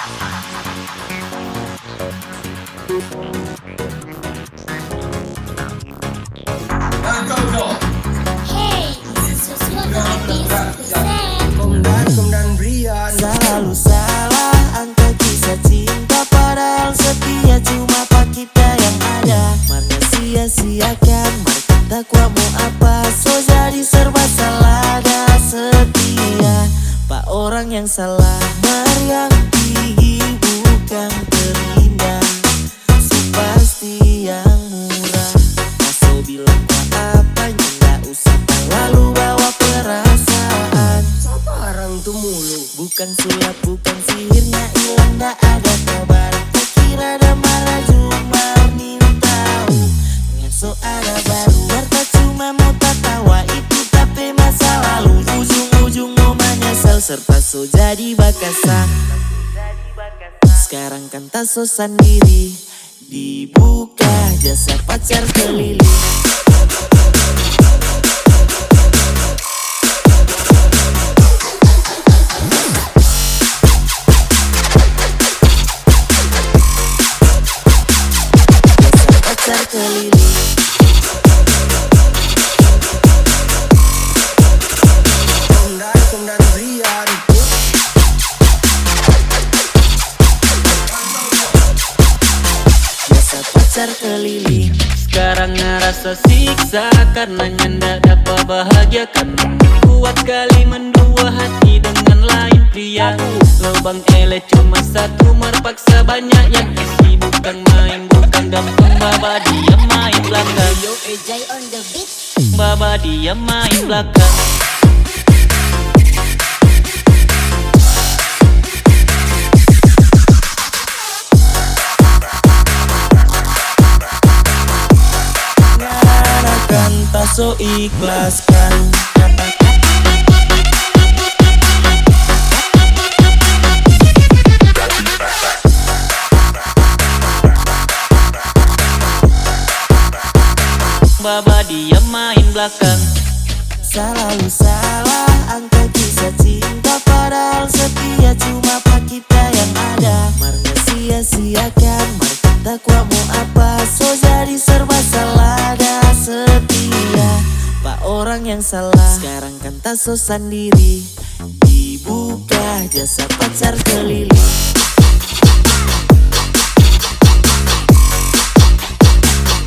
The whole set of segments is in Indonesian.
Hey, this is Joshua Garbis present. Kom dan Brian. Selalu salah angka kisah cinta, padahal setia cuma pak kita yang ada. Mana sia-siakan, markata gua mau apa, so jadi serba salah dah setia. Pak orang yang salah, meriang tinggi bukan terindah, so pasti yang murah. Masuk bilang gua apanya, nggak usah terlalu bawa perasaan. Sabarang tuh mulu. Bukan sulap, bukan sihirnya hilang, gak ada kabar. Tak kira ada marah, cuma tahu ngaso ada baru. Warta cuma mau tertawa, itu tapi masa lalu. Ujung-ujung mau menyesal, serta so jadi bakasan. Sekarang kan tak so sendiri, dibuka jasa pacar keliling. Keliling. Kom dan Brian. Biasa pacar keliling. Sekarang ngerasa siksa karena nyanda dapat bahagia, karena kuat kali mendua hati dengan lain pria. Lubang ele cuma satu, merpaksa banyak yang isi. Bukan main, bukan gampang, baba dia main belakang. Yo, Ejay on the beat. Baba dia main belakang. Ngarakan tak so ikhlaskan. Baba dia main belakang. Selalu salah angka kisah cinta, padahal setia cuma pak kita yang ada. Marga sia-siakan, markata gua mau apa, so jadi serba salah dah setia. Pak orang yang salah, sekarang kan tak so sendiri, dibuka jasa pacar keliling.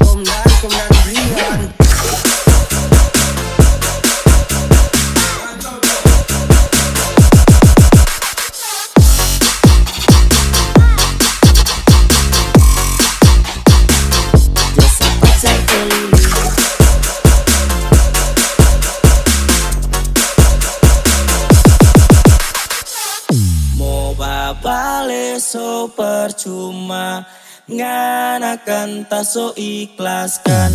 Kom dan Brian. Jasa pacar keliling. Mau babale so percuma, nganakan tak so ikhlaskan.